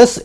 10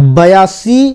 82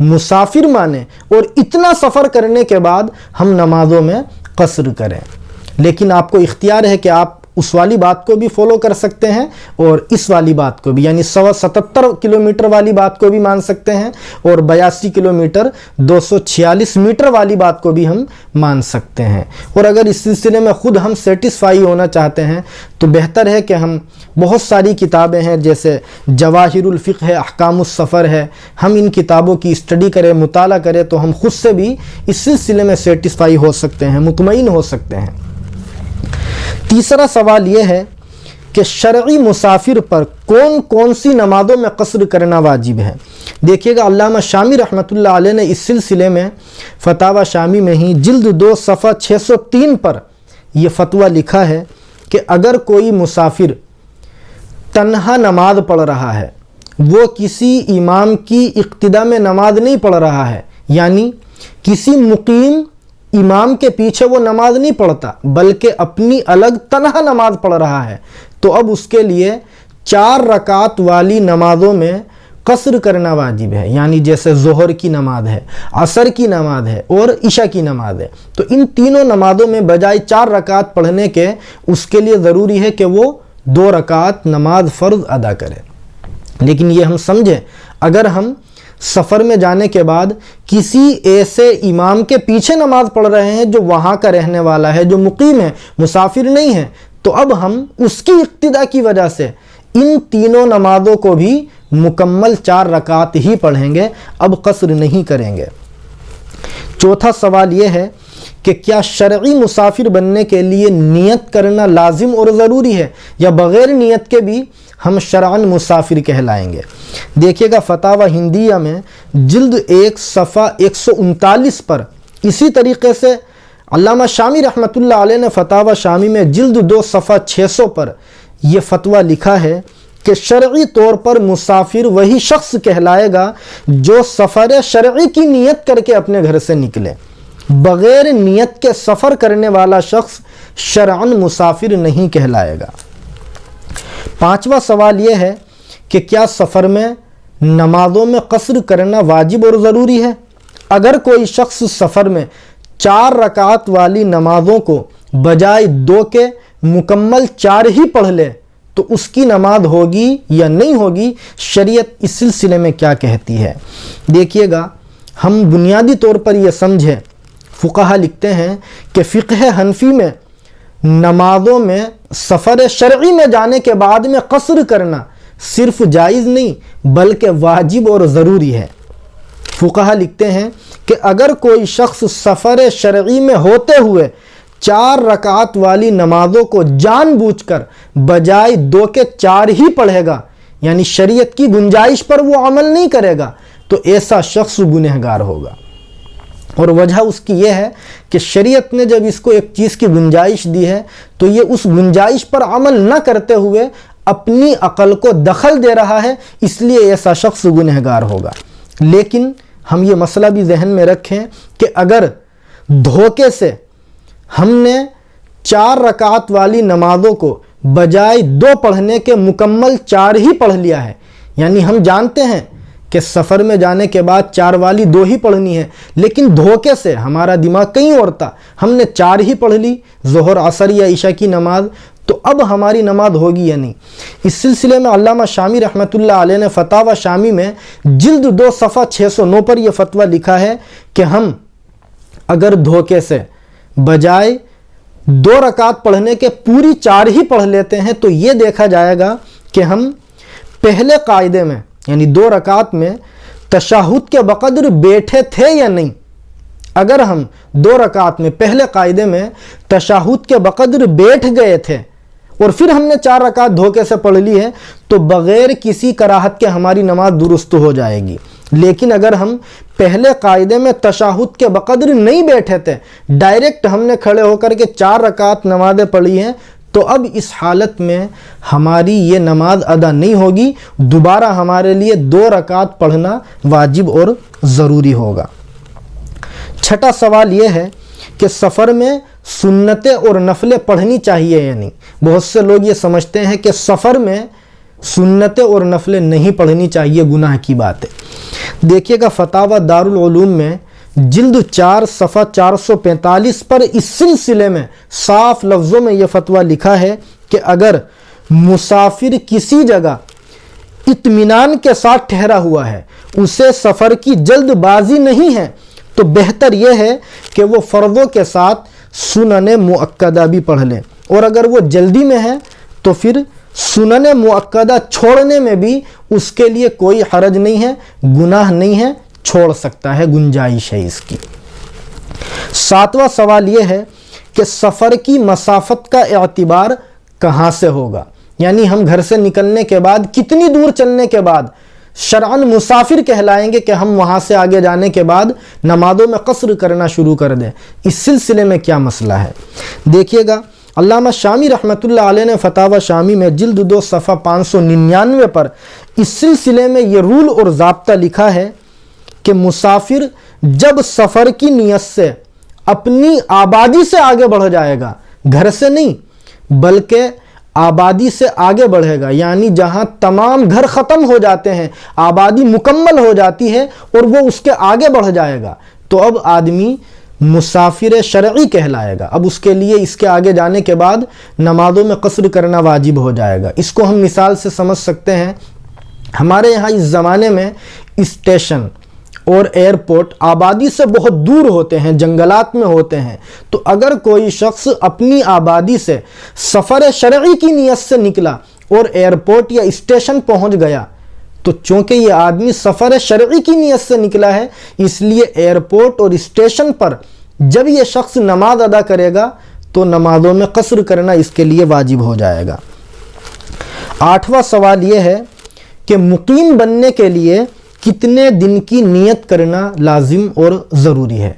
مسافر مانیں اور اتنا سفر کرنے کے بعد ہم نمازوں میں قصر کریں۔ لیکن آپ کو اختیار ہے کہ آپ اس والی بات کو بھی فالو کر سکتے ہیں اور اس والی بات کو بھی، یعنی 177 کلومیٹر والی بات کو بھی مان سکتے ہیں اور 82 کلومیٹر 246 میٹر والی بات کو بھی ہم مان سکتے ہیں۔ اور اگر اس سلسلے میں خود ہم سیٹسفائی ہونا چاہتے ہیں تو بہتر ہے کہ ہم بہت ساری کتابیں ہیں جیسے جواہر الفقہ ہے، احکام السفر ہے، ہم ان کتابوں کی اسٹڈی کریں، مطالعہ کریں تو ہم خود سے بھی اس سلسلے میں سیٹسفائی ہو سکتے ہیں، مطمئن ہو سکتے ہیں۔ تیسرا سوال یہ ہے کہ شرعی مسافر پر کون کون سی نمازوں میں قصر کرنا واجب ہے؟ دیکھیے گا علامہ شامی رحمۃ اللہ علیہ نے اس سلسلے میں فتاوی شامی میں ہی جلد 2 صفحہ 603 پر یہ فتویٰ لکھا ہے کہ اگر کوئی مسافر تنہا نماز پڑھ رہا ہے، وہ کسی امام کی اقتداء میں نماز نہیں پڑھ رہا ہے، یعنی کسی مقیم امام کے پیچھے وہ نماز نہیں پڑھتا بلکہ اپنی الگ تنہا نماز پڑھ رہا ہے، تو اب اس کے لیے 4 رکعت والی نمازوں میں قصر کرنا واجب ہے، یعنی جیسے ظہر کی نماز ہے، عصر کی نماز ہے اور عشاء کی نماز ہے، تو ان تینوں نمازوں میں بجائے 4 رکعت پڑھنے کے اس کے لیے ضروری ہے کہ وہ 2 رکعت نماز فرض ادا کرے۔ لیکن یہ ہم سمجھیں، اگر ہم سفر میں جانے کے بعد کسی ایسے امام کے پیچھے نماز پڑھ رہے ہیں جو وہاں کا رہنے والا ہے، جو مقیم ہے، مسافر نہیں ہے، تو اب ہم اس کی اقتداء کی وجہ سے ان تینوں نمازوں کو بھی مکمل 4 رکعت ہی پڑھیں گے، اب قصر نہیں کریں گے۔ چوتھا سوال یہ ہے کہ کیا شرعی مسافر بننے کے لیے نیت کرنا لازم اور ضروری ہے یا بغیر نیت کے بھی ہم شرعاً مسافر کہلائیں گے؟ دیکھیے گا فتاوی ہندیہ میں جلد 1 صفحہ 139 پر اسی طریقے سے علامہ شامی رحمۃ اللہ علیہ نے فتاوی شامی میں جلد 2 صفحہ 600 پر یہ فتویٰ لکھا ہے کہ شرعی طور پر مسافر وہی شخص کہلائے گا جو سفر شرعی کی نیت کر کے اپنے گھر سے نکلے، بغیر نیت کے سفر کرنے والا شخص شرعاً مسافر نہیں کہلائے گا۔ 5واں سوال یہ ہے کہ کیا سفر میں نمازوں میں قصر کرنا واجب اور ضروری ہے؟ اگر کوئی شخص سفر میں 4 رکعت والی نمازوں کو بجائے 2 کے مکمل 4 ہی پڑھ لے تو اس کی نماز ہوگی یا نہیں ہوگی؟ شریعت اس سلسلے میں کیا کہتی ہے؟ دیکھیے گا، ہم بنیادی طور پر یہ سمجھیں، فقہا لکھتے ہیں کہ فقہ حنفی میں نمازوں میں سفر شرعی میں جانے کے بعد میں قصر کرنا صرف جائز نہیں بلکہ واجب اور ضروری ہے۔ فقہا لکھتے ہیں کہ اگر کوئی شخص سفر شرعی میں ہوتے ہوئے 4 رکعت والی نمازوں کو جان بوجھ کر بجائے 2 کے 4 ہی پڑھے گا، یعنی شریعت کی گنجائش پر وہ عمل نہیں کرے گا، تو ایسا شخص گنہگار ہوگا۔ اور وجہ اس کی یہ ہے کہ شریعت نے جب اس کو ایک چیز کی گنجائش دی ہے تو یہ اس گنجائش پر عمل نہ کرتے ہوئے اپنی عقل کو دخل دے رہا ہے، اس لیے ایسا شخص گنہگار ہوگا۔ لیکن ہم یہ مسئلہ بھی ذہن میں رکھیں کہ اگر دھوکے سے ہم نے 4 رکعت والی نمازوں کو بجائے 2 پڑھنے کے مکمل 4 ہی پڑھ لیا ہے، یعنی ہم جانتے ہیں کہ سفر میں جانے کے بعد 4 والی 2 ہی پڑھنی ہے، لیکن دھوکے سے ہمارا دماغ کہیں اور تھا، ہم نے 4 ہی پڑھ لی، ظہر، عصر یا عشاء کی نماز، تو اب ہماری نماز ہوگی یا نہیں؟ اس سلسلے میں علامہ شامی رحمۃ اللہ علیہ نے فتاوی شامی میں جلد 2 صفحہ 609 پر یہ فتویٰ لکھا ہے کہ ہم اگر دھوکے سے بجائے 2 رکعت پڑھنے کے پوری 4 ہی پڑھ لیتے ہیں تو یہ دیکھا جائے گا کہ ہم پہلے قاعدے میں یعنی 2 رکعت میں تشہد کے بقدر بیٹھے تھے یا نہیں۔ اگر ہم 2 رکعت میں پہلے قاعدے میں تشہد کے بقدر بیٹھ گئے تھے اور پھر ہم نے 4 رکعت دھوکے سے پڑھ لی ہے تو بغیر کسی کراہت کے ہماری نماز درست ہو جائے گی۔ لیکن اگر ہم پہلے قاعدے میں تشہد کے بقدر نہیں بیٹھے تھے، ڈائریکٹ ہم نے کھڑے ہو کر کے 4 رکعت نمازیں پڑھی ہیں، تو اب اس حالت میں ہماری یہ نماز ادا نہیں ہوگی، دوبارہ ہمارے لیے 2 رکعت پڑھنا واجب اور ضروری ہوگا۔ 6واں سوال یہ ہے کہ سفر میں سنتیں اور نفلیں پڑھنی چاہیے یا نہیں؟ بہت سے لوگ یہ سمجھتے ہیں کہ سفر میں سنتیں اور نفلیں نہیں پڑھنی چاہیے، گناہ کی بات ہے۔ دیکھیے گا فتاوی دارال علوم میں جلد 4 صفحہ 445 پر اس سلسلے میں صاف لفظوں میں یہ فتویٰ لکھا ہے کہ اگر مسافر کسی جگہ اطمینان کے ساتھ ٹھہرا ہوا ہے، اسے سفر کی جلد بازی نہیں ہے، تو بہتر یہ ہے کہ وہ فرضوں کے ساتھ سنن مؤکدہ بھی پڑھ لیں، اور اگر وہ جلدی میں ہے تو پھر سنن مؤکدہ چھوڑنے میں بھی اس کے لیے کوئی حرج نہیں ہے، گناہ نہیں ہے، چھوڑ سکتا ہے، گنجائش ہے اس کی۔ 7واں سوال یہ ہے کہ سفر کی مسافت کا اعتبار کہاں سے ہوگا؟ یعنی ہم گھر سے نکلنے کے بعد کتنی دور چلنے کے بعد شرعاً مسافر کہلائیں گے کہ ہم وہاں سے آگے جانے کے بعد نمازوں میں قصر کرنا شروع کر دیں؟ اس سلسلے میں کیا مسئلہ ہے؟ دیکھیے گا علامہ شامی رحمۃ اللہ علیہ نے فتاوی شامی میں جلد 2 صفحہ 599 پر اس سلسلے میں یہ رول اور ضابطہ لکھا ہے کہ مسافر جب سفر کی نیت سے اپنی آبادی سے آگے بڑھ جائے گا، گھر سے نہیں بلکہ آبادی سے آگے بڑھے گا، یعنی جہاں تمام گھر ختم ہو جاتے ہیں، آبادی مکمل ہو جاتی ہے اور وہ اس کے آگے بڑھ جائے گا، تو اب آدمی مسافر شرعی کہلائے گا۔ اب اس کے لیے اس کے آگے جانے کے بعد نمازوں میں قصر کرنا واجب ہو جائے گا۔ اس کو ہم مثال سے سمجھ سکتے ہیں، ہمارے یہاں اس زمانے میں اسٹیشن اور ایئرپورٹ آبادی سے بہت دور ہوتے ہیں، جنگلات میں ہوتے ہیں، تو اگر کوئی شخص اپنی آبادی سے سفر شرعی کی نیت سے نکلا اور ایئرپورٹ یا اسٹیشن پہنچ گیا، تو چونکہ یہ آدمی سفر شرعی کی نیت سے نکلا ہے، اس لیے ایئرپورٹ اور اسٹیشن پر جب یہ شخص نماز ادا کرے گا تو نمازوں میں قصر کرنا اس کے لیے واجب ہو جائے گا۔ 8واں سوال یہ ہے کہ مقیم بننے کے لیے کتنے دن کی نیت کرنا لازم اور ضروری ہے؟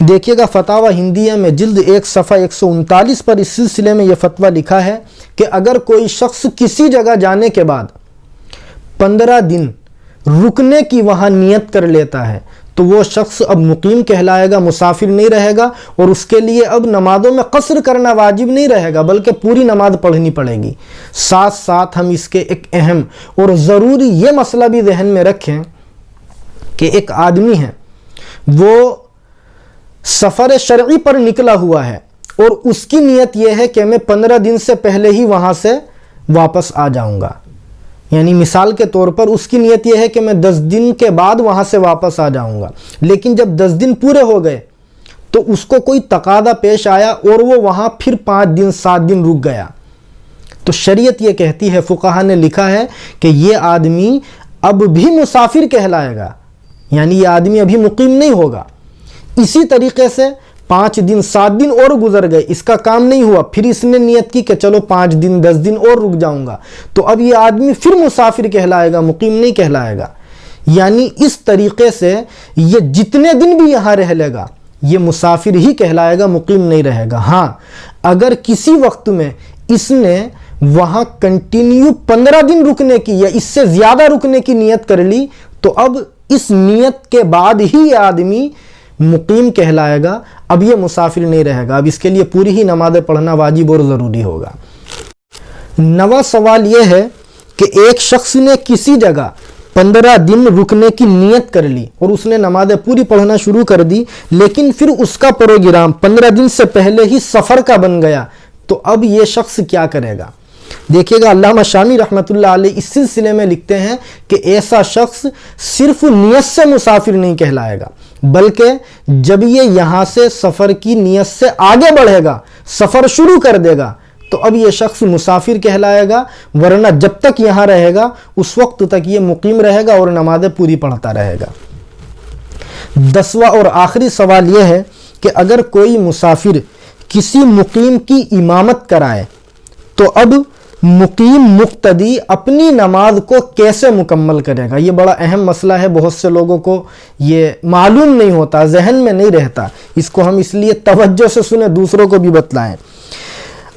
دیکھیے گا فتاوی ہندیہ میں جلد 1 صفحہ 139 پر اس سلسلے میں یہ فتویٰ لکھا ہے کہ اگر کوئی شخص کسی جگہ جانے کے بعد 15 دن رکنے کی وہاں نیت کر لیتا ہے تو وہ شخص اب مقیم کہلائے گا، مسافر نہیں رہے گا، اور اس کے لیے اب نمازوں میں قصر کرنا واجب نہیں رہے گا بلکہ پوری نماز پڑھنی پڑے گی۔ ساتھ ساتھ ہم اس کے ایک اہم اور ضروری یہ مسئلہ بھی ذہن میں رکھیں کہ ایک آدمی ہے، وہ سفر شرعی پر نکلا ہوا ہے اور اس کی نیت یہ ہے کہ میں 15 دن سے پہلے ہی وہاں سے واپس آ جاؤں گا، یعنی مثال کے طور پر اس کی نیت یہ ہے کہ میں 10 دن کے بعد وہاں سے واپس آ جاؤں گا، لیکن جب 10 دن پورے ہو گئے تو اس کو کوئی تقاضا پیش آیا اور وہ وہاں پھر 5 دن 7 دن رک گیا، تو شریعت یہ کہتی ہے، فقہا نے لکھا ہے کہ یہ آدمی اب بھی مسافر کہلائے گا، یعنی یہ آدمی ابھی مقیم نہیں ہوگا۔ اسی طریقے سے 5 دن 7 دن اور گزر گئے، اس کا کام نہیں ہوا، پھر اس نے نیت کی کہ چلو 5 دن 10 دن اور رک جاؤں گا، تو اب یہ آدمی پھر مسافر کہلائے گا، مقیم نہیں کہلائے گا۔ یعنی اس طریقے سے یہ جتنے دن بھی یہاں رہ لے گا یہ مسافر ہی کہلائے گا، مقیم نہیں رہے گا۔ ہاں اگر کسی وقت میں اس نے وہاں کنٹینیو 15 دن رکنے کی یا اس سے زیادہ رکنے کی نیت کر لی تو اب اس نیت کے بعد ہی یہ آدمی مقیم کہلائے گا، اب یہ مسافر نہیں رہے گا، اب اس کے لیے پوری ہی نمازیں پڑھنا واجب اور ضروری ہوگا۔ 9واں سوال یہ ہے کہ ایک شخص نے کسی جگہ 15 دن رکنے کی نیت کر لی اور اس نے نمازیں پوری پڑھنا شروع کر دی، لیکن پھر اس کا پروگرام 15 دن سے پہلے ہی سفر کا بن گیا، تو اب یہ شخص کیا کرے گا؟ دیکھیے گا علامہ شامی رحمۃ اللہ علیہ اس سلسلے میں لکھتے ہیں کہ ایسا شخص صرف نیت سے مسافر نہیں کہلائے گا، بلکہ جب یہ یہاں سے سفر کی نیت سے آگے بڑھے گا، سفر شروع کر دے گا، تو اب یہ شخص مسافر کہلائے گا، ورنہ جب تک یہاں رہے گا اس وقت تک یہ مقیم رہے گا اور نمازیں پوری پڑھتا رہے گا۔ 10واں اور آخری سوال یہ ہے کہ اگر کوئی مسافر کسی مقیم کی امامت کرائے تو اب مقیم مقتدی اپنی نماز کو کیسے مکمل کرے گا؟ یہ بڑا اہم مسئلہ ہے، بہت سے لوگوں کو یہ معلوم نہیں ہوتا، ذہن میں نہیں رہتا، اس کو ہم اس لیے توجہ سے سنیں، دوسروں کو بھی بتلائیں۔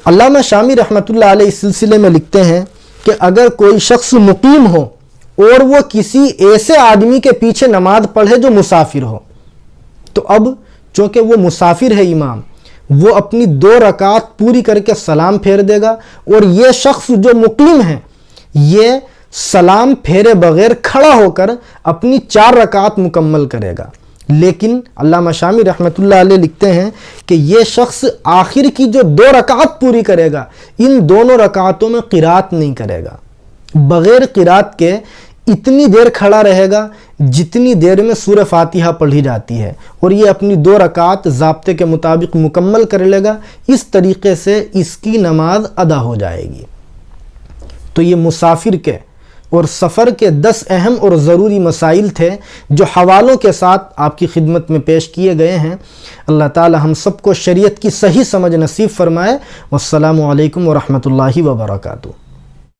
علامہ شامی رحمۃ اللہ علیہ اس سلسلے میں لکھتے ہیں کہ اگر کوئی شخص مقیم ہو اور وہ کسی ایسے آدمی کے پیچھے نماز پڑھے جو مسافر ہو، تو اب چونکہ وہ مسافر ہے امام، وہ اپنی 2 رکعت پوری کر کے سلام پھیر دے گا، اور یہ شخص جو مقیم ہے یہ سلام پھیرے بغیر کھڑا ہو کر اپنی 4 رکعات مکمل کرے گا، لیکن علامہ شامی رحمۃ اللہ علیہ لکھتے ہیں کہ یہ شخص آخر کی جو 2 رکعات پوری کرے گا، ان دونوں رکعاتوں میں قرات نہیں کرے گا، بغیر قرات کے اتنی دیر کھڑا رہے گا جتنی دیر میں سورہ فاتحہ پڑھی جاتی ہے، اور یہ اپنی 2 رکعات ضابطے کے مطابق مکمل کر لے گا۔ اس طریقے سے اس کی نماز ادا ہو جائے گی۔ تو یہ مسافر کے اور سفر کے 10 اہم اور ضروری مسائل تھے جو حوالوں کے ساتھ آپ کی خدمت میں پیش کیے گئے ہیں۔ اللہ تعالی ہم سب کو شریعت کی صحیح سمجھ نصیب فرمائے۔ والسلام علیکم ورحمۃ اللہ وبرکاتہ۔